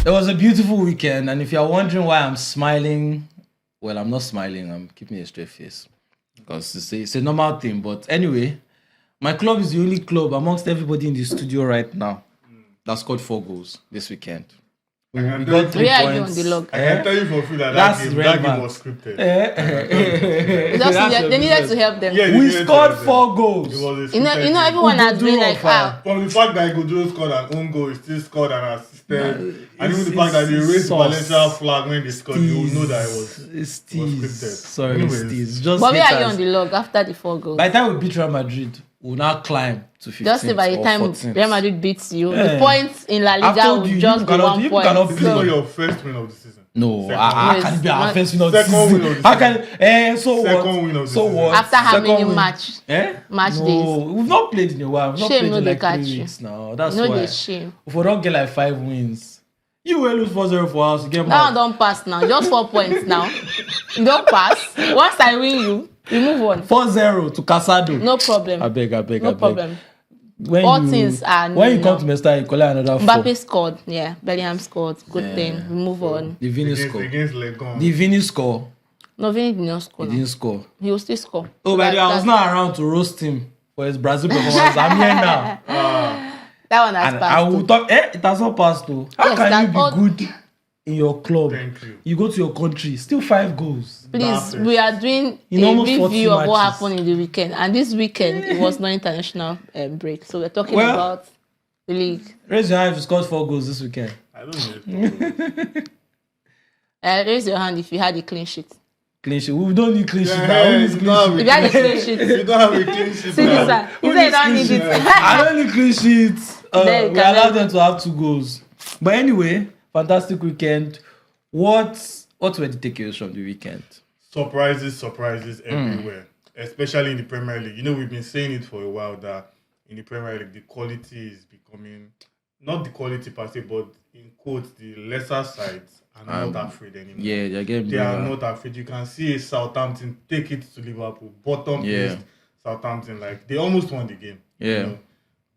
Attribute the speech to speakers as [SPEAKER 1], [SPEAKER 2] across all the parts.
[SPEAKER 1] It was a beautiful weekend, and if you're wondering why I'm smiling, well, I'm not smiling. I'm keeping a straight face because it's a normal thing. But anyway, my club is the only club amongst everybody in the studio right now that scored 4 goals this weekend. We got 3
[SPEAKER 2] Where
[SPEAKER 1] points.
[SPEAKER 2] are you on the log?
[SPEAKER 3] I can tell you for free that game was scripted.
[SPEAKER 2] They needed to help them.
[SPEAKER 1] We scored 4 goals.
[SPEAKER 3] It was a
[SPEAKER 2] You know, everyone has been like,
[SPEAKER 3] from the fact that Guardiola scored an own goal, he still scored an assisted, and even the fact that they raised the Valencia flag when they scored, you will know that it was scripted.
[SPEAKER 1] Sorry, it's just.
[SPEAKER 2] But where are you on the log after the 4 goals?
[SPEAKER 1] By the time we beat Real Madrid, we'll now climb to 15th.
[SPEAKER 2] Just say by the time
[SPEAKER 1] 14th.
[SPEAKER 2] Real Madrid beats you, the points in La Liga will just be 1 point.
[SPEAKER 3] This is not your first win of the season.
[SPEAKER 1] No, how can it be our first win of the
[SPEAKER 3] Second
[SPEAKER 1] season?
[SPEAKER 3] win of the
[SPEAKER 1] How can so
[SPEAKER 3] Second
[SPEAKER 1] what?
[SPEAKER 3] win of the
[SPEAKER 1] So
[SPEAKER 3] season.
[SPEAKER 1] what?
[SPEAKER 2] After how
[SPEAKER 1] Second
[SPEAKER 2] many
[SPEAKER 1] win.
[SPEAKER 2] match
[SPEAKER 1] No,
[SPEAKER 2] days?
[SPEAKER 1] we've not played in a while. We've not
[SPEAKER 2] Shame
[SPEAKER 1] played
[SPEAKER 2] no
[SPEAKER 1] in
[SPEAKER 2] dey
[SPEAKER 1] like 3
[SPEAKER 2] catch you.
[SPEAKER 1] weeks now. That's
[SPEAKER 2] No,
[SPEAKER 1] why.
[SPEAKER 2] they shame.
[SPEAKER 1] If we don't get like 5 wins, you will lose 4-0 for us. You get
[SPEAKER 2] That
[SPEAKER 1] mad.
[SPEAKER 2] one don't pass now. Just 4 points now. You don't pass. Once I win you move on.
[SPEAKER 1] 4-0 to Casado.
[SPEAKER 2] No problem.
[SPEAKER 1] I beg.
[SPEAKER 2] No problem.
[SPEAKER 1] When
[SPEAKER 2] All things are
[SPEAKER 1] when you come
[SPEAKER 2] no.
[SPEAKER 1] to Mester, you collect another 4.
[SPEAKER 2] Mbappe scored. Yeah. Bellingham scored. Good thing. We move on.
[SPEAKER 1] The Vini score.
[SPEAKER 3] Against Legon.
[SPEAKER 1] The Vini score.
[SPEAKER 2] No, Vinny did not score.
[SPEAKER 1] He
[SPEAKER 2] now.
[SPEAKER 1] didn't score.
[SPEAKER 2] He will still score.
[SPEAKER 1] Oh, by the way, I was not around to roast him for his Brazil performance. I'm here now.
[SPEAKER 2] That one has
[SPEAKER 1] And
[SPEAKER 2] passed.
[SPEAKER 1] I will
[SPEAKER 2] too.
[SPEAKER 1] talk. It has not passed though. How
[SPEAKER 2] Yes,
[SPEAKER 1] can
[SPEAKER 2] that
[SPEAKER 1] you be
[SPEAKER 2] all-
[SPEAKER 1] good in your club?
[SPEAKER 3] Thank you.
[SPEAKER 1] You go to your country, still 5 goals.
[SPEAKER 2] Please, we are doing
[SPEAKER 1] In
[SPEAKER 2] a
[SPEAKER 1] almost 40
[SPEAKER 2] review of what
[SPEAKER 1] matches.
[SPEAKER 2] happened in the weekend. And this weekend, it was no international break. So we're talking
[SPEAKER 1] Well-
[SPEAKER 2] about the league.
[SPEAKER 1] Raise your hand if you scored 4 goals this weekend.
[SPEAKER 3] I don't know.
[SPEAKER 2] Raise your hand if you had a clean sheet.
[SPEAKER 1] Clean sheet. We don't need clean sheet now.
[SPEAKER 3] Yeah,
[SPEAKER 1] Who needs
[SPEAKER 3] you
[SPEAKER 1] clean
[SPEAKER 3] don't
[SPEAKER 1] sheet?
[SPEAKER 2] If you had a clean sheet,
[SPEAKER 3] You don't have a clean sheet
[SPEAKER 2] see this
[SPEAKER 3] now.
[SPEAKER 2] one. He said you don't need it.
[SPEAKER 1] I don't need clean sheets.
[SPEAKER 2] Then you
[SPEAKER 1] We
[SPEAKER 2] can
[SPEAKER 1] allow
[SPEAKER 2] have-
[SPEAKER 1] them to have 2 goals. But anyway, fantastic weekend. What were the takeaways from the weekend?
[SPEAKER 3] Surprises everywhere, especially in the Premier League. You know, we've been saying it for a while that in the Premier League, the quality is becoming, not the quality per se, but in quotes, the lesser sides are not afraid anymore.
[SPEAKER 1] Yeah, they're getting
[SPEAKER 3] They are
[SPEAKER 1] better.
[SPEAKER 3] not afraid. You can see a Southampton take it to Liverpool, bottom placed Southampton, like they almost won the game.
[SPEAKER 1] Yeah.
[SPEAKER 3] You know,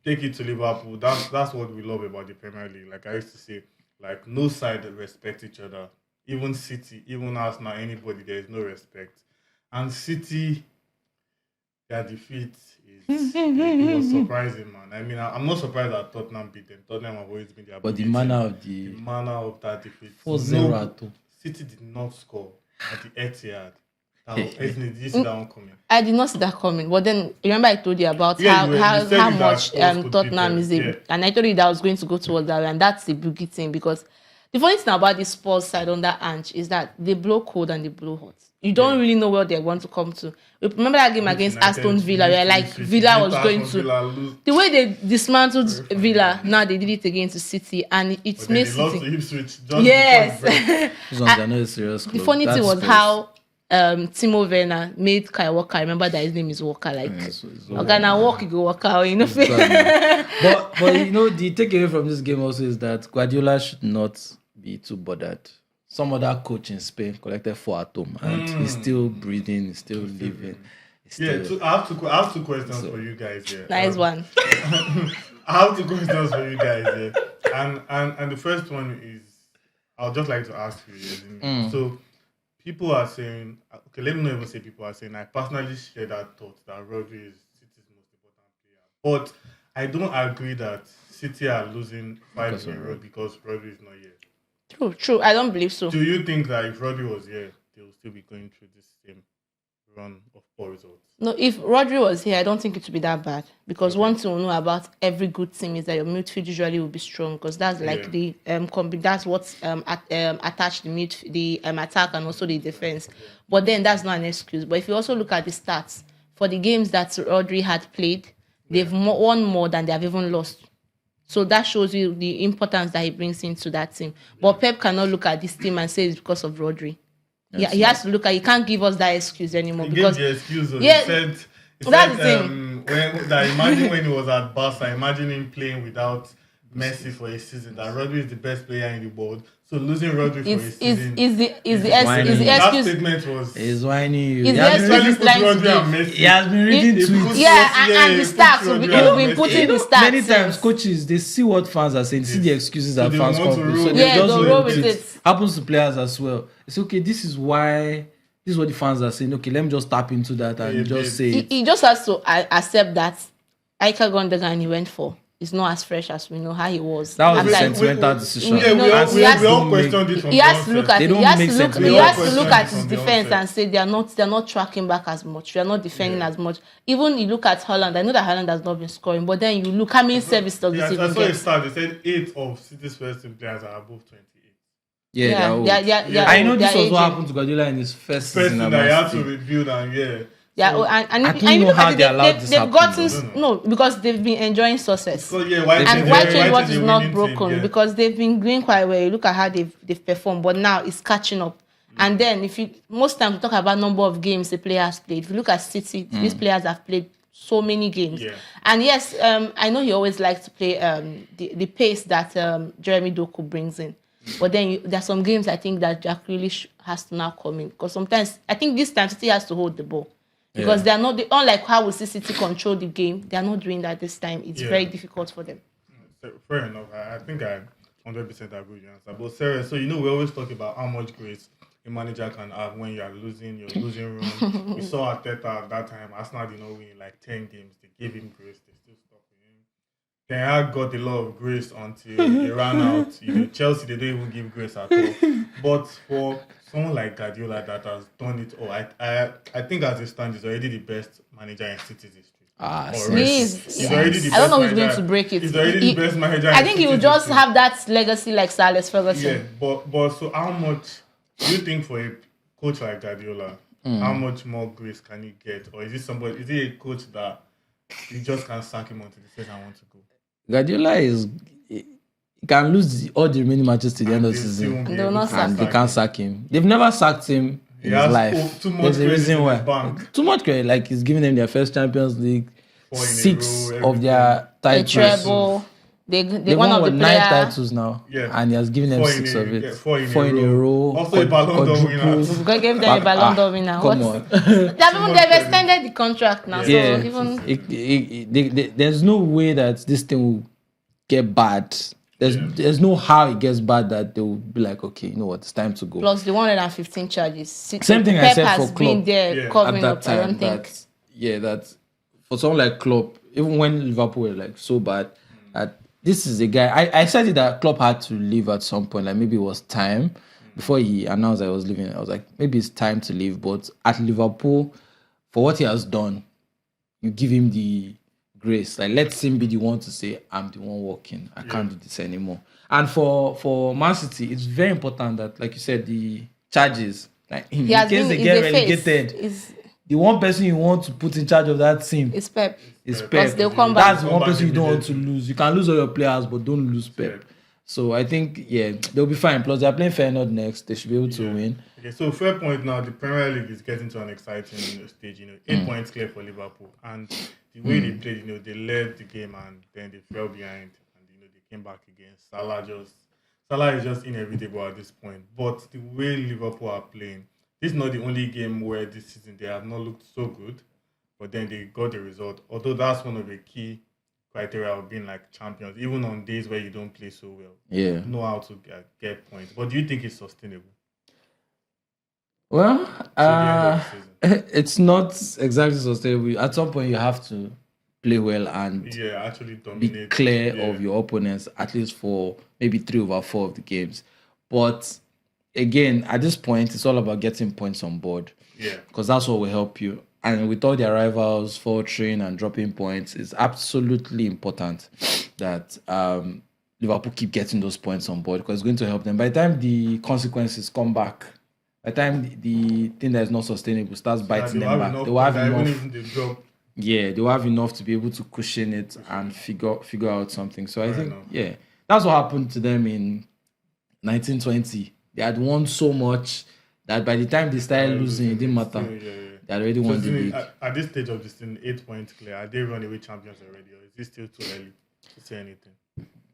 [SPEAKER 3] take it to Liverpool. That's what we love about the Premier League. Like I used to say, like no side respect each other. Even City, even Arsenal, anybody, there is no respect. And City, their defeat it was surprising, man. I mean, I'm not surprised that Tottenham beat them. Tottenham have always been their
[SPEAKER 1] But the
[SPEAKER 3] big
[SPEAKER 1] manner
[SPEAKER 3] team.
[SPEAKER 1] of
[SPEAKER 3] The manner of that defeat.
[SPEAKER 1] 4-0 at home.
[SPEAKER 3] City did not score at the Etihad. Did you see that one coming?
[SPEAKER 2] I did not see that coming. But then, remember I told you about
[SPEAKER 3] Yeah, you said
[SPEAKER 2] how
[SPEAKER 3] it that
[SPEAKER 2] much
[SPEAKER 3] Spurs could
[SPEAKER 2] Tottenham
[SPEAKER 3] beat
[SPEAKER 2] is
[SPEAKER 3] them.
[SPEAKER 2] a...
[SPEAKER 3] Yeah.
[SPEAKER 2] And I told you that I was going to go towards that way. And that's the boogie thing. Because the funny thing about the Spurs side on that Ange is that they blow cold and they blow hot. You don't really know where they want to come to. Remember that game against
[SPEAKER 3] United,
[SPEAKER 2] Aston Villa where like Villa was going to... The way they dismantled Villa, now they did it again to City. And it's
[SPEAKER 3] They
[SPEAKER 2] made
[SPEAKER 3] lost to
[SPEAKER 2] City...
[SPEAKER 3] Ipswich.
[SPEAKER 2] Yes.
[SPEAKER 1] Those ones are not a serious
[SPEAKER 2] The
[SPEAKER 1] club.
[SPEAKER 2] funny
[SPEAKER 1] That's
[SPEAKER 2] thing was
[SPEAKER 1] Spurs.
[SPEAKER 2] how Timo Werner made Kai Walker. Remember that his name is Walker. Like,
[SPEAKER 1] so it's
[SPEAKER 2] okay, now walk, you go Walker. You know,
[SPEAKER 1] but you know, the takeaway from this game also is that Guardiola should not be too bothered. Some other coach in Spain collected 4 at home and he's still breathing, he's still living. He's
[SPEAKER 3] Yeah,
[SPEAKER 1] still,
[SPEAKER 3] I have two questions for you guys here.
[SPEAKER 2] nice one.
[SPEAKER 3] I have 2 questions for you guys here. And the first one is, I'd just like to ask you. So, people are saying, okay, let me not even say people are saying, I personally share that thought that Rodri is City's most important player. But I don't agree that City are losing 5-0 because Rodri is not here.
[SPEAKER 2] True. I don't believe so.
[SPEAKER 3] Do you think that if Rodri was here, they will still be going through this same run of poor results?
[SPEAKER 2] No, if Rodri was here, I don't think it would be that bad. Because one thing we know about every good team is that your midfield usually will be strong. Because that's like the that's what's attached the attack and also the defense. But then that's not an excuse. But if you also look at the stats for the games that Rodri had played, they've won more than they have even lost. So that shows you the importance that he brings into that team. But Pep cannot look at this team and say it's because of Rodri. Yeah, he has to look at. He can't give us that excuse anymore
[SPEAKER 3] He
[SPEAKER 2] because
[SPEAKER 3] gave the excuse.
[SPEAKER 2] Yeah,
[SPEAKER 3] He said,
[SPEAKER 2] that's the thing.
[SPEAKER 3] imagine when he was at Barca, imagine him playing without Messi for a season, that Rodri is the best player in the world. So losing Rodri for a
[SPEAKER 2] Is
[SPEAKER 3] season.
[SPEAKER 2] the
[SPEAKER 3] That
[SPEAKER 2] excuse?
[SPEAKER 3] statement was.
[SPEAKER 1] He's whining you.
[SPEAKER 2] Is
[SPEAKER 1] He
[SPEAKER 2] the
[SPEAKER 1] has been
[SPEAKER 2] excuse
[SPEAKER 1] reading,
[SPEAKER 2] he's trying to
[SPEAKER 3] Rodri and
[SPEAKER 2] give?
[SPEAKER 3] Messi.
[SPEAKER 1] he has been reading
[SPEAKER 3] He
[SPEAKER 1] tweets.
[SPEAKER 3] puts
[SPEAKER 2] Yeah,
[SPEAKER 3] Rodri-
[SPEAKER 2] and
[SPEAKER 3] he
[SPEAKER 2] the
[SPEAKER 3] puts
[SPEAKER 2] stats
[SPEAKER 3] Rodri
[SPEAKER 2] you've
[SPEAKER 3] and
[SPEAKER 2] been
[SPEAKER 3] Messi.
[SPEAKER 2] putting the stats.
[SPEAKER 1] Many times
[SPEAKER 2] since.
[SPEAKER 1] coaches they see what fans are saying, see the excuses
[SPEAKER 3] So
[SPEAKER 1] that
[SPEAKER 3] they
[SPEAKER 1] fans
[SPEAKER 3] want
[SPEAKER 1] come
[SPEAKER 3] to
[SPEAKER 1] with,
[SPEAKER 3] roll
[SPEAKER 1] so
[SPEAKER 3] with
[SPEAKER 1] they
[SPEAKER 2] Yeah,
[SPEAKER 1] just
[SPEAKER 2] they'll
[SPEAKER 1] roll
[SPEAKER 2] roll
[SPEAKER 1] with
[SPEAKER 2] with
[SPEAKER 1] it.
[SPEAKER 2] it.
[SPEAKER 1] Happens to players as well. It's okay. This is what the fans are saying. Okay, let me just tap into that and
[SPEAKER 3] Yeah,
[SPEAKER 1] just
[SPEAKER 3] yeah.
[SPEAKER 1] say it.
[SPEAKER 2] He just has to accept that Iker Gundogan he went for is not as fresh as we know how he was.
[SPEAKER 1] That was
[SPEAKER 2] I'm
[SPEAKER 1] a
[SPEAKER 2] like,
[SPEAKER 1] sentimental decision.
[SPEAKER 3] Yeah, we
[SPEAKER 2] No,
[SPEAKER 3] all,
[SPEAKER 2] he
[SPEAKER 3] we,
[SPEAKER 2] has
[SPEAKER 3] we all
[SPEAKER 1] to
[SPEAKER 3] questioned it from
[SPEAKER 2] he
[SPEAKER 3] the
[SPEAKER 2] has to look
[SPEAKER 3] onset.
[SPEAKER 2] at
[SPEAKER 1] They
[SPEAKER 2] it.
[SPEAKER 1] don't
[SPEAKER 2] He has
[SPEAKER 1] make
[SPEAKER 2] to look.
[SPEAKER 1] sense.
[SPEAKER 2] He
[SPEAKER 1] We all
[SPEAKER 2] has to look
[SPEAKER 3] questioned
[SPEAKER 2] at
[SPEAKER 3] it
[SPEAKER 2] his
[SPEAKER 3] from the
[SPEAKER 2] defense
[SPEAKER 3] onset.
[SPEAKER 2] and say they're not tracking back as much. They're not defending
[SPEAKER 3] Yeah.
[SPEAKER 2] as much. Even you look at Holland. I know that Holland has not been scoring, but then you look how many service does
[SPEAKER 3] Yeah,
[SPEAKER 2] this
[SPEAKER 3] I
[SPEAKER 2] even
[SPEAKER 3] saw a
[SPEAKER 2] get?
[SPEAKER 3] stat. They said 8 of City's first team players are above 28.
[SPEAKER 1] Yeah,
[SPEAKER 2] Yeah,
[SPEAKER 1] they're old.
[SPEAKER 2] they're
[SPEAKER 1] I know
[SPEAKER 2] old,
[SPEAKER 1] this
[SPEAKER 2] they're
[SPEAKER 1] was what
[SPEAKER 2] aging.
[SPEAKER 1] happened to Guardiola in his first
[SPEAKER 3] First
[SPEAKER 1] season
[SPEAKER 3] thing
[SPEAKER 1] at
[SPEAKER 3] that he
[SPEAKER 1] Man
[SPEAKER 3] had to
[SPEAKER 1] City.
[SPEAKER 3] rebuild and
[SPEAKER 2] Yeah,
[SPEAKER 3] So,
[SPEAKER 2] and
[SPEAKER 1] I
[SPEAKER 2] if,
[SPEAKER 1] don't
[SPEAKER 2] and you
[SPEAKER 1] know
[SPEAKER 2] look
[SPEAKER 1] how
[SPEAKER 2] at it,
[SPEAKER 1] they allowed this
[SPEAKER 2] they've
[SPEAKER 1] happen,
[SPEAKER 2] gotten
[SPEAKER 3] though.
[SPEAKER 2] no because they've been enjoying success.
[SPEAKER 3] because why
[SPEAKER 1] And
[SPEAKER 2] And
[SPEAKER 3] change
[SPEAKER 2] why
[SPEAKER 3] the-
[SPEAKER 2] change what
[SPEAKER 3] change
[SPEAKER 2] is
[SPEAKER 3] the
[SPEAKER 2] not
[SPEAKER 3] winning
[SPEAKER 2] broken?
[SPEAKER 3] team? Yeah.
[SPEAKER 2] Because they've been doing quite well. You look at how they've performed, but now it's catching up. And then if you most times we talk about number of games the player has played. If you look at City, these players have played so many games.
[SPEAKER 3] Yeah.
[SPEAKER 2] And yes, I know he always likes to play the pace that Jeremy Doku brings in. But then there's some games I think that Jack Grealish has to now come in because sometimes I think this time City has to hold the ball because they're not unlike how we see City control the game. They're not doing that this time. It's very difficult for them.
[SPEAKER 3] Fair enough. I think I 100% agree with your answer. But Sarah, so we always talk about how much grace a manager can have when you're losing room. We saw Arteta at that time. Arsenal did not win in like 10 games. They gave him grace. They still stuck with him. Ten Hag got a lot of grace until he ran out. Chelsea, they don't even give grace at all. But for someone like Guardiola that has done it all, I think as it stands, he's already the best manager in City's history.
[SPEAKER 2] He's
[SPEAKER 3] already the
[SPEAKER 2] I don't
[SPEAKER 3] best
[SPEAKER 2] know who's going
[SPEAKER 3] manager.
[SPEAKER 2] to break it.
[SPEAKER 3] He's already the best manager.
[SPEAKER 2] I
[SPEAKER 3] in
[SPEAKER 2] think he will
[SPEAKER 3] City's
[SPEAKER 2] just
[SPEAKER 3] history.
[SPEAKER 2] have that legacy like Sir Alex Ferguson.
[SPEAKER 3] Yeah, but so how much do you think for a coach like Guardiola, how much more grace can he get? Or is he a coach that you just can't sack him until he says I want to go?
[SPEAKER 1] Guardiola he can lose all the remaining matches to the end of the
[SPEAKER 3] They still
[SPEAKER 1] season,
[SPEAKER 3] won't be
[SPEAKER 2] They will
[SPEAKER 3] able
[SPEAKER 2] not
[SPEAKER 3] to
[SPEAKER 2] sack
[SPEAKER 1] and they
[SPEAKER 3] him.
[SPEAKER 1] can't sack him. They've never sacked him in his
[SPEAKER 3] has
[SPEAKER 1] life.
[SPEAKER 3] too much
[SPEAKER 1] There's a
[SPEAKER 3] credit
[SPEAKER 1] reason
[SPEAKER 3] in
[SPEAKER 1] why.
[SPEAKER 3] his bank.
[SPEAKER 1] Too much credit. Like he's giving them their first Champions League,
[SPEAKER 3] 4 in a
[SPEAKER 1] 6
[SPEAKER 3] row,
[SPEAKER 1] of their
[SPEAKER 2] A
[SPEAKER 1] titles.
[SPEAKER 2] treble. They
[SPEAKER 1] They've
[SPEAKER 2] one
[SPEAKER 1] won
[SPEAKER 2] of the
[SPEAKER 1] 9
[SPEAKER 2] player.
[SPEAKER 1] titles now,
[SPEAKER 3] Yeah.
[SPEAKER 1] and he has given them
[SPEAKER 3] 4
[SPEAKER 1] 6
[SPEAKER 3] in a-
[SPEAKER 1] of it.
[SPEAKER 3] yeah, 4 in a
[SPEAKER 1] 4 in a row.
[SPEAKER 3] Also a Ballon d'Or winner.
[SPEAKER 1] quadruple.
[SPEAKER 2] God gave them a Ballon d'Or winner.
[SPEAKER 1] Come
[SPEAKER 2] What?
[SPEAKER 1] on.
[SPEAKER 2] They've extended the contract now.
[SPEAKER 1] Yeah,
[SPEAKER 2] So even
[SPEAKER 1] there's no way that this thing will get bad. There's no how it gets bad that they will be like, okay, you know what, it's time to go.
[SPEAKER 2] plus the 115 charges.
[SPEAKER 1] Same thing I
[SPEAKER 2] Pep
[SPEAKER 1] said
[SPEAKER 2] has
[SPEAKER 1] for
[SPEAKER 2] been
[SPEAKER 1] Klopp
[SPEAKER 2] there
[SPEAKER 3] at
[SPEAKER 2] covering
[SPEAKER 1] At
[SPEAKER 2] up.
[SPEAKER 1] that
[SPEAKER 2] I
[SPEAKER 1] time,
[SPEAKER 2] don't think.
[SPEAKER 1] that for someone like Klopp, even when Liverpool were like so bad, this is a guy. I said it that Klopp had to leave at some point. Like maybe it was time before he announced I was leaving. I was like, maybe it's time to leave. But at Liverpool, for what he has done, you give him the grace. Like let him be the one to say, I'm the one walking. I can't do this anymore. And for Man City, it's very important that, like you said, the charges. Like in
[SPEAKER 2] He has
[SPEAKER 1] case
[SPEAKER 2] been.
[SPEAKER 1] they
[SPEAKER 2] He's
[SPEAKER 1] get
[SPEAKER 2] a face.
[SPEAKER 1] relegated, the one person you want to put in charge of that team
[SPEAKER 2] It's Pep.
[SPEAKER 1] is
[SPEAKER 2] Because
[SPEAKER 1] Pep.
[SPEAKER 2] they'll come back.
[SPEAKER 1] That's the one person you don't want to lose. You can lose all your players, but don't lose Pep.
[SPEAKER 3] Pep.
[SPEAKER 1] So I think they'll be fine. Plus they're playing Feyenoord next. They should be able to win.
[SPEAKER 3] Okay, so fair point now. The Premier League is getting to an exciting stage. 8 points clear for Liverpool, and the way they played, they led the game and then they fell behind, and they came back again. Salah is just inevitable at this point. But the way Liverpool are playing, this is not the only game where this season they have not looked so good, but then they got the result. Although that's one of the key criteria of being like champions, even on days where you don't play so well.
[SPEAKER 1] Yeah.
[SPEAKER 3] You know how to get points. But do you think it's sustainable?
[SPEAKER 1] Well,
[SPEAKER 3] the end of the season?
[SPEAKER 1] it's not exactly sustainable. At some point, you have to play well and
[SPEAKER 3] Actually
[SPEAKER 1] be
[SPEAKER 3] dominate.
[SPEAKER 1] clear of your opponents, at least for maybe 3 over 4 of the games. But again, at this point, it's all about getting points on board.
[SPEAKER 3] Yeah.
[SPEAKER 1] Because that's what will help you. And with all their rivals faltering and dropping points, it's absolutely important that Liverpool keep getting those points on board because it's going to help them. By the time the consequences come back, by the time the thing that is not sustainable starts biting them back, they will have enough. Yeah, they will have enough to be able to cushion it and figure out something. So I think, that's what happened to them in 1920. They had won so much that by the time they started losing, it didn't matter. They had already won the league.
[SPEAKER 3] At this stage of this thing, 8 points clear. Are they runaway champions already, or is it still too early to say anything?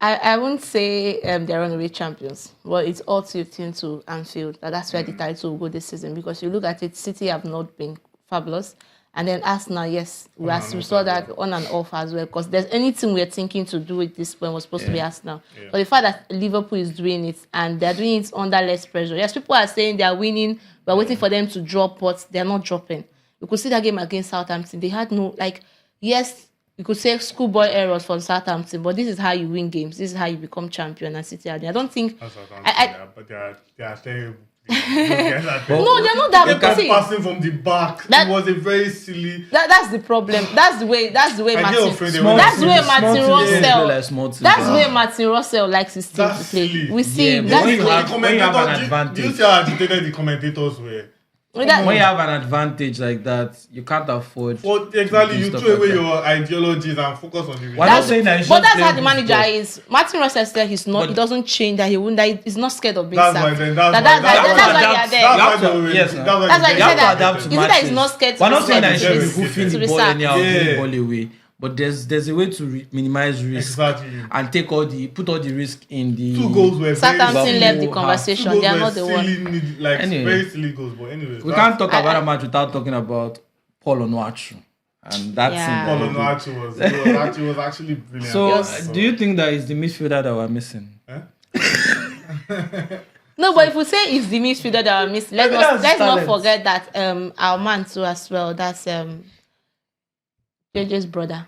[SPEAKER 2] I wouldn't say they're runaway champions, but it's all tipped into Anfield. That's where the title will go this season, because you look at it, City have not been fabulous. And then Arsenal, yes, we saw that on and off as well. Because there's anything we're thinking to do with this point was supposed to be Arsenal. Yeah. But the fact that Liverpool is doing it and they're doing it under less pressure. Yes, people are saying they're winning. We're waiting for them to drop, but they're not dropping. You could see that game against Southampton. They had no, yes, you could say schoolboy errors for Southampton, but this is how you win games. This is how you become champion and City. I don't think...
[SPEAKER 3] but they are terrible.
[SPEAKER 2] No, they're not that.
[SPEAKER 3] They kept passing from the back. It was a very silly.
[SPEAKER 2] That's the problem. That's the way Martin Russell likes his team to play. We see that's the way.
[SPEAKER 3] Do you see how agitated the commentators were?
[SPEAKER 1] When you have an advantage like that, you can't afford.
[SPEAKER 3] Well, exactly, you throw away your ideologies and focus on the result.
[SPEAKER 2] But that's how the manager is. Martin Russell said he's not. He doesn't change that. He wouldn't. That he's not scared of being sacked. That's why they are there.
[SPEAKER 1] That's why you
[SPEAKER 2] said that. Is it that he's not scared?
[SPEAKER 1] We're not saying that he should be hoofing the ball anyhow, the ball away. But there's a way to minimize risk and put all the risk in the.
[SPEAKER 3] 2 goals were
[SPEAKER 2] Southampton left the conversation. They are not the one.
[SPEAKER 3] Very silly goals, but anyway.
[SPEAKER 1] We can't talk about a match without talking about Paul Onuachu, and that's
[SPEAKER 3] Paul Onuachu was actually brilliant.
[SPEAKER 1] So, do you think that is the midfielder that we're missing?
[SPEAKER 2] No, but if we say it's the midfielder that we're missing, let's not forget that our man too as well. That's JJ's brother.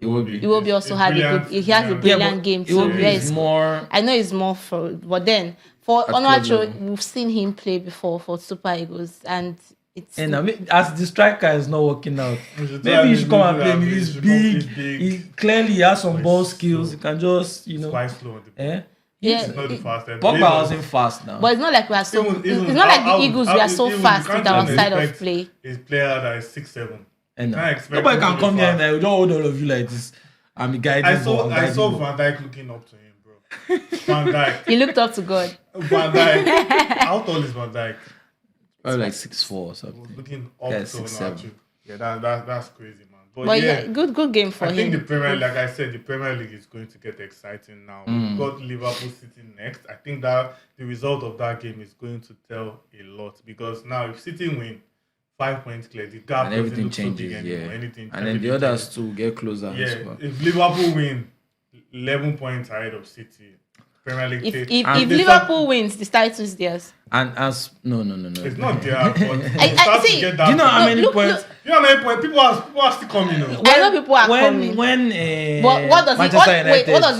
[SPEAKER 2] Iwobi also had he has a brilliant game too. I know it's more but then for Onuachu, we've seen him play before for Super Eagles, and it's.
[SPEAKER 1] And as the striker is not working out, maybe he should come and play. He's big. He clearly has some ball skills. He can just
[SPEAKER 3] quite slow.
[SPEAKER 2] Yeah,
[SPEAKER 3] not the fastest.
[SPEAKER 1] Pogba wasn't fast now.
[SPEAKER 2] But it's not like we are so. It's not like the Eagles. We are so fast with our style of play.
[SPEAKER 3] His player that is 6'7".
[SPEAKER 1] Nobody can come here and I don't hold all of you like this. I'm a guy.
[SPEAKER 3] I saw Van Dijk looking up to him, bro. Van Dijk.
[SPEAKER 2] He looked up to God.
[SPEAKER 3] Van Dijk. How tall is Van Dijk?
[SPEAKER 1] Probably like 6'4" or something.
[SPEAKER 3] Looking up to 6'7". Yeah, that's crazy, man.
[SPEAKER 2] But yeah, good game for him.
[SPEAKER 3] I think the Premier League, like I said, the Premier League is going to get exciting now. We've got Liverpool City next. I think that the result of that game is going to tell a lot, because now if City win, 5 points clear, the gap
[SPEAKER 1] and everything changes, and then the others too get closer.
[SPEAKER 3] Yeah, if Liverpool win, 11 points ahead of City. Premier League.
[SPEAKER 2] If Liverpool wins, the title is theirs.
[SPEAKER 1] And as no,
[SPEAKER 3] it's not there.
[SPEAKER 2] I see.
[SPEAKER 1] Do you know how many points?
[SPEAKER 3] You know how many points? People are still coming.
[SPEAKER 2] I know people are coming.
[SPEAKER 1] When
[SPEAKER 2] what does he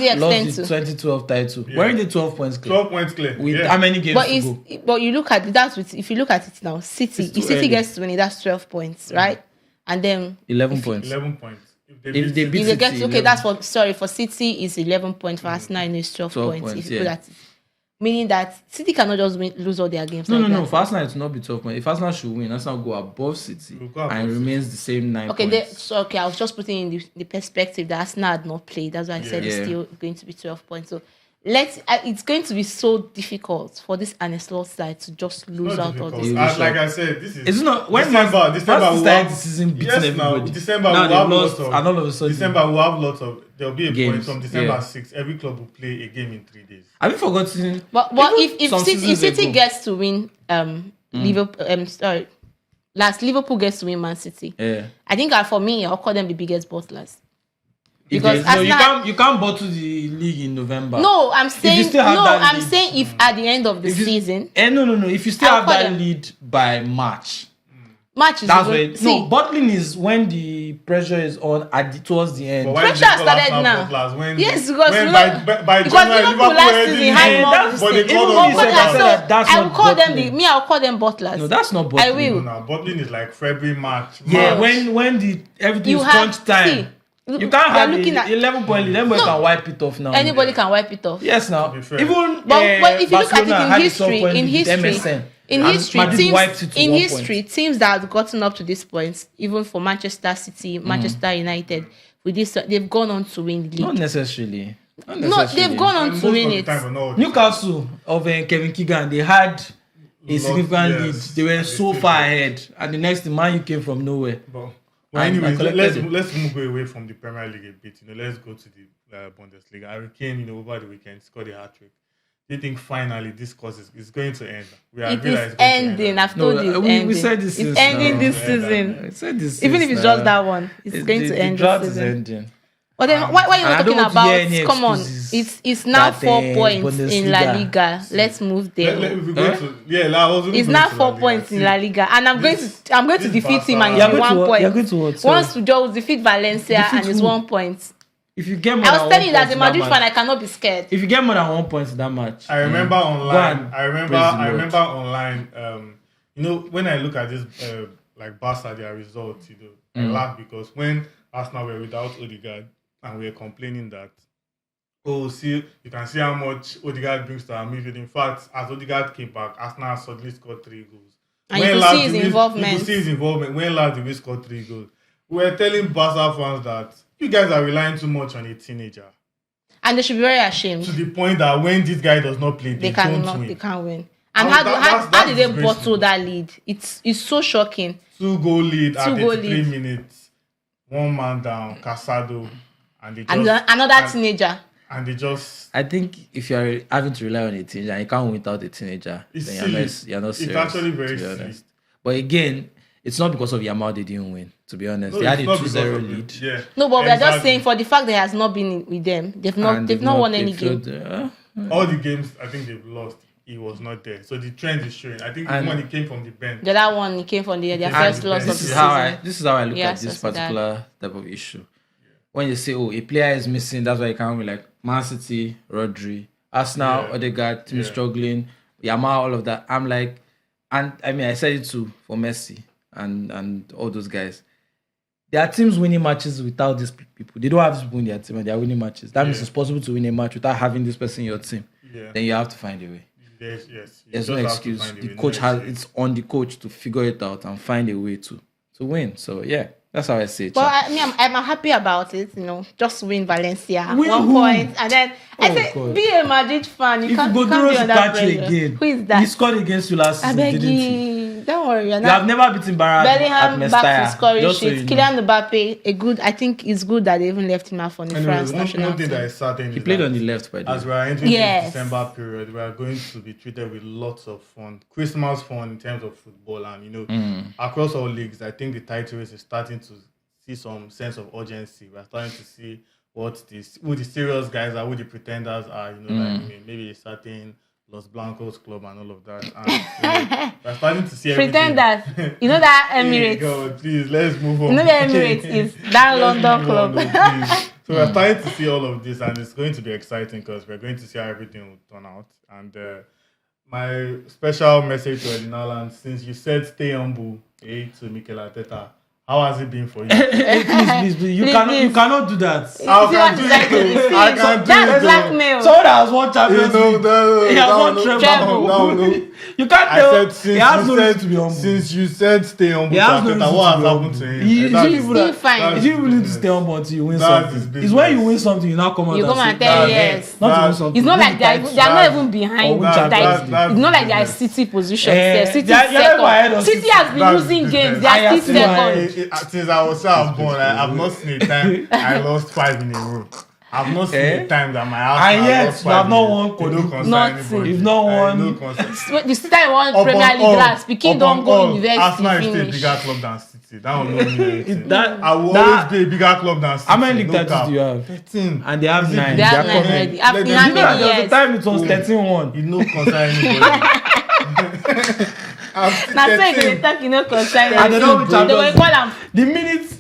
[SPEAKER 2] extend
[SPEAKER 1] lost
[SPEAKER 2] to?
[SPEAKER 1] The 2012 title. Where in the 12 points clear?
[SPEAKER 3] 12 points clear.
[SPEAKER 1] With how many games to go?
[SPEAKER 2] But you look at if you look at it now, City gets to win it, that's 12 points, right? And then
[SPEAKER 1] 11 points.
[SPEAKER 3] 11 points.
[SPEAKER 1] If they beat City,
[SPEAKER 2] that's for City is 11 points, for Arsenal is 12 points. If you put that, meaning that City cannot just lose all their games.
[SPEAKER 1] No. For Arsenal, it will not be 12 points. If Arsenal should win, Arsenal go above City and remains the same 9 points.
[SPEAKER 2] I was just putting in the perspective that Arsenal had not played. That's why I said it's still going to be 12 points. So it's going to be so difficult for this Ancelotti side to just lose out on this.
[SPEAKER 3] Like I said, this is.
[SPEAKER 1] It's not when
[SPEAKER 3] December
[SPEAKER 1] we start the season beating everybody.
[SPEAKER 3] December we have lots of,
[SPEAKER 1] and all of a sudden
[SPEAKER 3] December we have lots of. There'll be a
[SPEAKER 1] games,
[SPEAKER 3] point from December 6th. Every club will play a game in 3 days.
[SPEAKER 1] Have you forgotten?
[SPEAKER 2] But if City gets to win, Liverpool gets to win Man City.
[SPEAKER 1] Yeah.
[SPEAKER 2] I think for me, I'll call them the biggest bottlers.
[SPEAKER 1] Because you can't bottle the league in November.
[SPEAKER 2] No, I'm saying if at the end of the season.
[SPEAKER 1] No. If you still have that lead by March.
[SPEAKER 2] March is
[SPEAKER 1] bottling is when the pressure is on towards the end.
[SPEAKER 2] Pressure started now. Yes, because
[SPEAKER 3] by January Liverpool
[SPEAKER 2] last season had
[SPEAKER 1] I
[SPEAKER 2] will call them I'll call them bottlers.
[SPEAKER 1] No, that's not bottling.
[SPEAKER 2] I will.
[SPEAKER 3] No, bottling is like February, March.
[SPEAKER 1] Yeah, when everything is crunch time. You can't have 11 point lead. Anybody can wipe it off now.
[SPEAKER 2] Anybody can wipe it off.
[SPEAKER 1] Yes, now. Even
[SPEAKER 2] but if you look at it in history, teams that have gotten up to this point, even for Manchester City, Manchester United, with this, they've gone on to win the league.
[SPEAKER 1] Not necessarily.
[SPEAKER 2] No, they've gone on to win it.
[SPEAKER 1] Newcastle of Kevin Keegan, they had a significant lead. They were so far ahead, and the next Man U came from nowhere.
[SPEAKER 3] Well,
[SPEAKER 1] And I
[SPEAKER 3] anyways,
[SPEAKER 1] collected
[SPEAKER 3] let's
[SPEAKER 1] it.
[SPEAKER 3] go away from the Premier League a bit. Let's go to the Bundesliga. Harry Kane, over the weekend scored a hat trick. Do you think finally this course is going to end? We
[SPEAKER 2] It
[SPEAKER 3] agree that
[SPEAKER 2] is
[SPEAKER 3] it's going to
[SPEAKER 2] ending.
[SPEAKER 3] end.
[SPEAKER 2] I've told you it's
[SPEAKER 1] we
[SPEAKER 2] ending.
[SPEAKER 1] said this
[SPEAKER 2] It's
[SPEAKER 1] since
[SPEAKER 2] ending
[SPEAKER 1] now.
[SPEAKER 2] this
[SPEAKER 3] Yeah,
[SPEAKER 2] season.
[SPEAKER 1] I said this
[SPEAKER 2] Even
[SPEAKER 1] since
[SPEAKER 2] if it's
[SPEAKER 1] now.
[SPEAKER 2] just that one, it's going to end
[SPEAKER 1] The drought
[SPEAKER 2] this
[SPEAKER 1] is
[SPEAKER 2] season.
[SPEAKER 1] ending.
[SPEAKER 2] But then, why are you
[SPEAKER 1] and I
[SPEAKER 2] not
[SPEAKER 1] don't
[SPEAKER 2] talking
[SPEAKER 1] want to hear any
[SPEAKER 2] about? Come on,
[SPEAKER 1] excuses
[SPEAKER 2] it's now
[SPEAKER 1] that,
[SPEAKER 2] 4 points in La
[SPEAKER 1] Bundesliga.
[SPEAKER 2] Liga. Let's move there.
[SPEAKER 3] If we go to I was even
[SPEAKER 2] It's
[SPEAKER 3] going
[SPEAKER 2] now
[SPEAKER 3] to
[SPEAKER 2] 4
[SPEAKER 3] Liga.
[SPEAKER 2] points in
[SPEAKER 3] See,
[SPEAKER 2] La Liga, and I'm going to
[SPEAKER 3] this
[SPEAKER 2] defeat him,
[SPEAKER 3] Barca-
[SPEAKER 2] and
[SPEAKER 3] You're
[SPEAKER 2] it's
[SPEAKER 3] going
[SPEAKER 1] to
[SPEAKER 2] 1
[SPEAKER 1] what?
[SPEAKER 2] point.
[SPEAKER 1] You're going to what? Sorry.
[SPEAKER 2] Once to just defeat Valencia,
[SPEAKER 1] Defeat
[SPEAKER 2] and it's
[SPEAKER 1] who?
[SPEAKER 2] 1 point.
[SPEAKER 1] If you get more
[SPEAKER 2] I was
[SPEAKER 1] than
[SPEAKER 2] telling you
[SPEAKER 1] 1
[SPEAKER 2] that as a
[SPEAKER 1] point in that
[SPEAKER 2] Madrid fan, I
[SPEAKER 1] match,
[SPEAKER 2] cannot be scared.
[SPEAKER 1] if you get more than 1 point in that match,
[SPEAKER 3] I remember
[SPEAKER 1] go
[SPEAKER 3] online.
[SPEAKER 1] and
[SPEAKER 3] I remember.
[SPEAKER 1] praise the
[SPEAKER 3] I
[SPEAKER 1] Lord.
[SPEAKER 3] remember online. When I look at this, like Barca, their results, I laugh because when Arsenal were without Odegaard and we were complaining that, see, you can see how much Odegaard brings to our midfield. In fact, as Odegaard came back, Arsenal suddenly scored 3 goals.
[SPEAKER 2] And you could see his involvement.
[SPEAKER 3] You could see his involvement. When last did we score 3 goals? We were telling Barca fans that you guys are relying too much on a teenager.
[SPEAKER 2] And they should be very ashamed.
[SPEAKER 3] To the point that when this guy does not play,
[SPEAKER 2] They
[SPEAKER 3] don't
[SPEAKER 2] can't.
[SPEAKER 3] win.
[SPEAKER 2] They can't win. And
[SPEAKER 3] That's
[SPEAKER 2] how did they
[SPEAKER 3] disgraceful.
[SPEAKER 2] bottle that lead? It's so shocking.
[SPEAKER 3] 2-goal lead at
[SPEAKER 2] 2-goal
[SPEAKER 3] 83
[SPEAKER 2] lead.
[SPEAKER 3] minutes. 1 man down, Casado, and they just
[SPEAKER 2] And another teenager.
[SPEAKER 3] and they just.
[SPEAKER 1] I think if you are having to rely on a teenager and you can't win without a teenager,
[SPEAKER 3] It's
[SPEAKER 1] then
[SPEAKER 3] silly.
[SPEAKER 1] you're not serious.
[SPEAKER 3] It's actually very
[SPEAKER 1] to be
[SPEAKER 3] silly.
[SPEAKER 1] honest. But again, it's not because of Yamal they didn't win, to be honest.
[SPEAKER 3] No,
[SPEAKER 1] they had a
[SPEAKER 3] it's not because
[SPEAKER 1] 2-0
[SPEAKER 3] of it.
[SPEAKER 1] lead.
[SPEAKER 3] Yeah.
[SPEAKER 2] No, but we are just
[SPEAKER 3] Exactly.
[SPEAKER 2] saying for the fact that he has not been with them, they've
[SPEAKER 1] And
[SPEAKER 2] not won
[SPEAKER 1] they
[SPEAKER 2] any game.
[SPEAKER 1] failed,
[SPEAKER 3] All the games I think they've lost, he was not there. So the trend is showing. I think
[SPEAKER 1] And-
[SPEAKER 3] when he came from the bench.
[SPEAKER 2] The other one, he came from their
[SPEAKER 3] And
[SPEAKER 2] first loss of the
[SPEAKER 3] this
[SPEAKER 2] season.
[SPEAKER 1] This is how I look
[SPEAKER 2] Yeah,
[SPEAKER 1] at this
[SPEAKER 2] Sociedad.
[SPEAKER 1] particular type of issue. When you say, a player is missing, that's why you can't win. Like Man City, Rodri, Arsenal,
[SPEAKER 3] Yeah.
[SPEAKER 1] Odegaard, team
[SPEAKER 3] Yeah.
[SPEAKER 1] struggling, Yamal, all of that. I'm like, and I mean, I said it too for Messi and all those guys. There are teams winning matches without these people. They don't have these people in their team and they are winning matches. That means it's possible to win a match without having this person in your team.
[SPEAKER 3] Yeah.
[SPEAKER 1] Then you have to find a way.
[SPEAKER 3] Yes. You
[SPEAKER 1] There's
[SPEAKER 3] just
[SPEAKER 1] no
[SPEAKER 3] have to
[SPEAKER 1] excuse.
[SPEAKER 3] find a
[SPEAKER 1] The
[SPEAKER 3] way,
[SPEAKER 1] coach
[SPEAKER 3] no
[SPEAKER 1] has
[SPEAKER 3] excuse.
[SPEAKER 1] it's on the coach to figure it out and find a way to win. So yeah, that's how I see it.
[SPEAKER 2] But
[SPEAKER 1] Cha.
[SPEAKER 2] I mean, I'm happy about it. Just win Valencia
[SPEAKER 1] Win
[SPEAKER 2] 1
[SPEAKER 1] who?
[SPEAKER 2] point, and then I
[SPEAKER 1] Oh,
[SPEAKER 2] say,
[SPEAKER 1] God.
[SPEAKER 2] be a Madrid fan. You
[SPEAKER 1] If
[SPEAKER 2] can't be
[SPEAKER 1] Godoro
[SPEAKER 2] under
[SPEAKER 1] catch you
[SPEAKER 2] pressure.
[SPEAKER 1] again,
[SPEAKER 2] Who is
[SPEAKER 1] he
[SPEAKER 2] that?
[SPEAKER 1] scored against you last
[SPEAKER 2] I
[SPEAKER 1] season,
[SPEAKER 2] beg
[SPEAKER 1] didn't he?
[SPEAKER 2] you. Don't worry, you're
[SPEAKER 1] You have
[SPEAKER 2] not.
[SPEAKER 1] never beaten Barra at
[SPEAKER 2] Bellingham
[SPEAKER 1] Mestalla.
[SPEAKER 2] back to scoring
[SPEAKER 1] Just so
[SPEAKER 2] shit.
[SPEAKER 1] you know.
[SPEAKER 2] Kylian Mbappe, I think it's good that they even left him out from the
[SPEAKER 3] Anyways,
[SPEAKER 2] France national
[SPEAKER 3] one thing
[SPEAKER 2] team.
[SPEAKER 3] that is certain
[SPEAKER 1] He
[SPEAKER 3] is
[SPEAKER 1] played
[SPEAKER 3] that
[SPEAKER 1] on the left, by the
[SPEAKER 3] as
[SPEAKER 1] way.
[SPEAKER 3] we are entering
[SPEAKER 2] Yes.
[SPEAKER 3] this December period, we are going to be treated with lots of fun. Christmas fun in terms of football and across all leagues, I think the title race is starting to see some sense of urgency. We are starting to see who the serious guys are, who the pretenders are, maybe a certain Los Blancos club and all of that. And, we're starting to see everything.
[SPEAKER 2] Pretenders. You know that
[SPEAKER 3] Hey,
[SPEAKER 2] Emirates.
[SPEAKER 3] God, please, let's move on.
[SPEAKER 2] You know the Emirates is that
[SPEAKER 3] Let's
[SPEAKER 2] London
[SPEAKER 3] move
[SPEAKER 2] club.
[SPEAKER 3] on, no, please. So we're starting to see all of this, and it's going to be exciting because we're going to see how everything will turn out. And my special message to Edinaland, since you said stay humble, to Mikel Arteta, how has it been for you?
[SPEAKER 1] Hey, please. You
[SPEAKER 2] Please.
[SPEAKER 1] cannot do that.
[SPEAKER 3] How
[SPEAKER 2] See
[SPEAKER 3] can
[SPEAKER 2] what
[SPEAKER 3] do
[SPEAKER 2] is like to
[SPEAKER 3] it?
[SPEAKER 2] see?
[SPEAKER 3] I can do
[SPEAKER 2] That's
[SPEAKER 3] it.
[SPEAKER 2] blackmail.
[SPEAKER 1] Someone that has won Champions League. He has won
[SPEAKER 3] no,
[SPEAKER 1] treble.
[SPEAKER 3] no.
[SPEAKER 1] You can't
[SPEAKER 3] I
[SPEAKER 1] tell.
[SPEAKER 3] said
[SPEAKER 1] He has no reason to be humble.
[SPEAKER 3] since you said stay humble,
[SPEAKER 1] He has no
[SPEAKER 3] Arteta,
[SPEAKER 1] reason
[SPEAKER 3] what
[SPEAKER 1] to
[SPEAKER 3] has
[SPEAKER 1] be
[SPEAKER 3] happened
[SPEAKER 1] humble.
[SPEAKER 3] to him?
[SPEAKER 1] He's
[SPEAKER 3] That's-
[SPEAKER 2] still fine.
[SPEAKER 3] that's
[SPEAKER 1] You really need to
[SPEAKER 3] business.
[SPEAKER 1] stay humble until you win
[SPEAKER 3] That's
[SPEAKER 1] something.
[SPEAKER 3] his
[SPEAKER 1] It's
[SPEAKER 3] business.
[SPEAKER 1] when you win something, you now come out
[SPEAKER 2] You come and
[SPEAKER 1] say,
[SPEAKER 2] tell
[SPEAKER 1] "Nah,
[SPEAKER 2] yes.
[SPEAKER 1] not to win
[SPEAKER 3] That-
[SPEAKER 1] something.
[SPEAKER 2] It's not
[SPEAKER 1] win
[SPEAKER 2] like
[SPEAKER 1] the
[SPEAKER 2] they're
[SPEAKER 1] title."
[SPEAKER 2] not even behind.
[SPEAKER 1] Or win
[SPEAKER 2] Like,
[SPEAKER 1] Champions
[SPEAKER 2] it's
[SPEAKER 1] League.
[SPEAKER 2] not like they're
[SPEAKER 3] business.
[SPEAKER 2] City position. City
[SPEAKER 1] They're never ahead of
[SPEAKER 2] City
[SPEAKER 1] City.
[SPEAKER 2] has been
[SPEAKER 3] That's
[SPEAKER 2] losing
[SPEAKER 3] business.
[SPEAKER 2] games. They
[SPEAKER 1] I
[SPEAKER 2] are
[SPEAKER 1] have
[SPEAKER 2] still
[SPEAKER 1] seen
[SPEAKER 2] second.
[SPEAKER 3] Since I was born, I've not seen a time I lost 5 in a row. I've not seen a time that my house
[SPEAKER 1] And yet,
[SPEAKER 3] lost
[SPEAKER 1] you have
[SPEAKER 3] 5
[SPEAKER 1] not
[SPEAKER 3] in a row.
[SPEAKER 1] won
[SPEAKER 3] It
[SPEAKER 1] Kodu.
[SPEAKER 3] don't concern
[SPEAKER 2] Nothing.
[SPEAKER 3] anybody.
[SPEAKER 1] You've not won.
[SPEAKER 3] No concern.
[SPEAKER 2] The City won
[SPEAKER 3] Upon
[SPEAKER 2] Premier League
[SPEAKER 3] all-
[SPEAKER 2] last. Pikin
[SPEAKER 3] upon
[SPEAKER 2] don't go
[SPEAKER 3] all,
[SPEAKER 2] university
[SPEAKER 3] Arsenal is still a
[SPEAKER 2] finish.
[SPEAKER 3] bigger club than City. That will not mean anything.
[SPEAKER 1] That-
[SPEAKER 3] I will
[SPEAKER 1] that-
[SPEAKER 3] always be a bigger club than City.
[SPEAKER 1] How many league
[SPEAKER 3] no
[SPEAKER 1] titles
[SPEAKER 3] cap.
[SPEAKER 1] do you have?
[SPEAKER 3] 13.
[SPEAKER 1] And they have
[SPEAKER 3] Is it
[SPEAKER 1] 9.
[SPEAKER 2] They have
[SPEAKER 1] are
[SPEAKER 2] 9
[SPEAKER 1] coming.
[SPEAKER 2] already.
[SPEAKER 3] Let
[SPEAKER 2] In
[SPEAKER 3] them
[SPEAKER 2] how
[SPEAKER 3] do
[SPEAKER 1] You know that
[SPEAKER 2] many
[SPEAKER 1] there was a
[SPEAKER 2] years?
[SPEAKER 1] time it was 13-1.
[SPEAKER 3] It no concern anybody. I'm still
[SPEAKER 2] Now say
[SPEAKER 3] 13.
[SPEAKER 2] they talk, you know, concern.
[SPEAKER 1] And they don't win
[SPEAKER 2] They will
[SPEAKER 1] Champions
[SPEAKER 2] call them.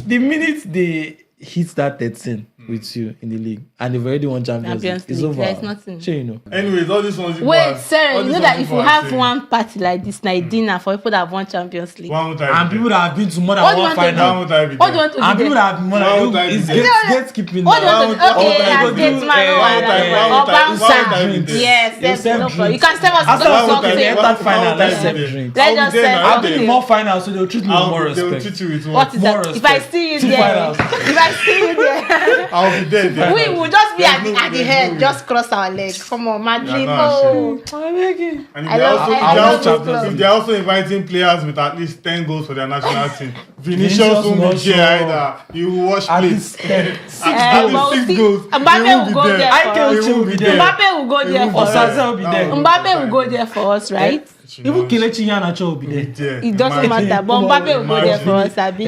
[SPEAKER 1] The minute they hit that 13 with you in the league and they've already won Champions League, it's
[SPEAKER 2] League,
[SPEAKER 1] over.
[SPEAKER 2] there's nothing.
[SPEAKER 1] Sure, you know.
[SPEAKER 3] Anyways, all these ones.
[SPEAKER 2] Wait, Sarah, you know that if you have one party like this, like dinner for people that have won Champions League,
[SPEAKER 3] One
[SPEAKER 1] And people that have been to more than
[SPEAKER 2] What do you
[SPEAKER 1] one
[SPEAKER 2] want to do?
[SPEAKER 1] final.
[SPEAKER 3] One would I be
[SPEAKER 2] what do you
[SPEAKER 3] there?
[SPEAKER 2] want to
[SPEAKER 1] And
[SPEAKER 2] do?
[SPEAKER 1] people
[SPEAKER 2] there?
[SPEAKER 1] that have been more
[SPEAKER 3] Why
[SPEAKER 1] than
[SPEAKER 3] would I be
[SPEAKER 1] it's
[SPEAKER 3] there?
[SPEAKER 1] gatekeeping
[SPEAKER 2] What do you want to do?
[SPEAKER 3] Why would
[SPEAKER 2] Okay,
[SPEAKER 3] I
[SPEAKER 2] as
[SPEAKER 3] be
[SPEAKER 2] gate
[SPEAKER 3] there?
[SPEAKER 2] man,
[SPEAKER 3] Why would I-
[SPEAKER 2] or
[SPEAKER 3] why would I
[SPEAKER 2] bouncer.
[SPEAKER 3] be there?
[SPEAKER 2] Yes,
[SPEAKER 1] They'll
[SPEAKER 2] let's
[SPEAKER 1] serve
[SPEAKER 2] go for it.
[SPEAKER 1] drinks.
[SPEAKER 2] You can serve us
[SPEAKER 1] After
[SPEAKER 2] some
[SPEAKER 1] we
[SPEAKER 3] Why would I-
[SPEAKER 1] they
[SPEAKER 2] something.
[SPEAKER 3] why-
[SPEAKER 1] entered final,
[SPEAKER 3] why would I
[SPEAKER 1] let's
[SPEAKER 3] be
[SPEAKER 1] serve
[SPEAKER 3] there?
[SPEAKER 1] drinks.
[SPEAKER 2] Let's
[SPEAKER 3] I'll be
[SPEAKER 2] just
[SPEAKER 3] there
[SPEAKER 2] serve
[SPEAKER 3] now.
[SPEAKER 1] I'll
[SPEAKER 2] something.
[SPEAKER 1] give you more finals, so they'll treat me with more
[SPEAKER 3] They will
[SPEAKER 1] respect.
[SPEAKER 3] treat you with
[SPEAKER 2] What is
[SPEAKER 1] More
[SPEAKER 2] that? If I
[SPEAKER 1] respect.
[SPEAKER 2] see you
[SPEAKER 1] 2
[SPEAKER 2] there,
[SPEAKER 1] finals.
[SPEAKER 2] if I see you there,
[SPEAKER 3] I'll be there.
[SPEAKER 2] We will just be at
[SPEAKER 3] There's
[SPEAKER 2] the
[SPEAKER 3] no
[SPEAKER 2] head,
[SPEAKER 3] way.
[SPEAKER 2] just cross our legs. Come on, Madrid.
[SPEAKER 3] no,
[SPEAKER 2] Oh,
[SPEAKER 3] And
[SPEAKER 2] I love this club.
[SPEAKER 3] if they're also inviting players with at least 10 goals for their national team, Vinicius
[SPEAKER 1] Vinicius
[SPEAKER 3] won't
[SPEAKER 1] not
[SPEAKER 3] be there
[SPEAKER 1] sure.
[SPEAKER 3] either. He will watch
[SPEAKER 1] At
[SPEAKER 3] play.
[SPEAKER 1] least 10, 6
[SPEAKER 3] At
[SPEAKER 1] goals.
[SPEAKER 2] but
[SPEAKER 3] least 6
[SPEAKER 2] see,
[SPEAKER 3] goals.
[SPEAKER 2] Mbappe
[SPEAKER 3] He won't
[SPEAKER 2] will go
[SPEAKER 3] be
[SPEAKER 2] there.
[SPEAKER 1] I can
[SPEAKER 3] He
[SPEAKER 1] chill
[SPEAKER 3] won't
[SPEAKER 1] be
[SPEAKER 3] be
[SPEAKER 1] there.
[SPEAKER 2] Mbappe will go there
[SPEAKER 3] He
[SPEAKER 2] for
[SPEAKER 3] won't be
[SPEAKER 2] us.
[SPEAKER 1] Osaze will be there.
[SPEAKER 2] Mbappe will go there for us, right?
[SPEAKER 1] Even Kelechi Iheanacho will be there.
[SPEAKER 3] there.
[SPEAKER 2] It doesn't
[SPEAKER 3] Imagine.
[SPEAKER 2] matter. But Mbappe will go there for us, Abi.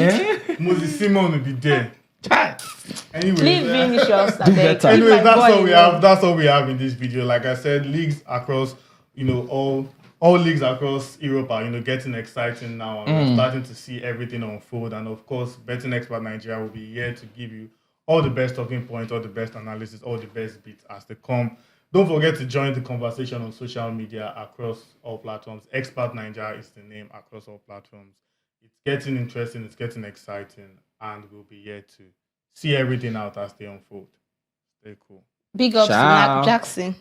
[SPEAKER 3] Moses Simon will be there. Anyway,
[SPEAKER 2] Leave Vinicius.
[SPEAKER 1] Do better.
[SPEAKER 3] Anyway,
[SPEAKER 2] Leave my
[SPEAKER 3] that's
[SPEAKER 2] boy
[SPEAKER 3] all we
[SPEAKER 2] alone.
[SPEAKER 3] have. That's all we have in this video. Like I said, leagues across, all leagues across Europe are, getting exciting now, and we're starting to see everything unfold. And of course, Betting Expert Nigeria will be here to give you all the best talking points, all the best analysis, all the best bits as they come. Don't forget to join the conversation on social media across all platforms. Expert Nigeria is the name across all platforms. It's getting interesting. It's getting exciting, and we'll be here to see everything out as they unfold. Very cool.
[SPEAKER 2] Big ups to
[SPEAKER 1] Ciao.
[SPEAKER 2] Mark Jackson.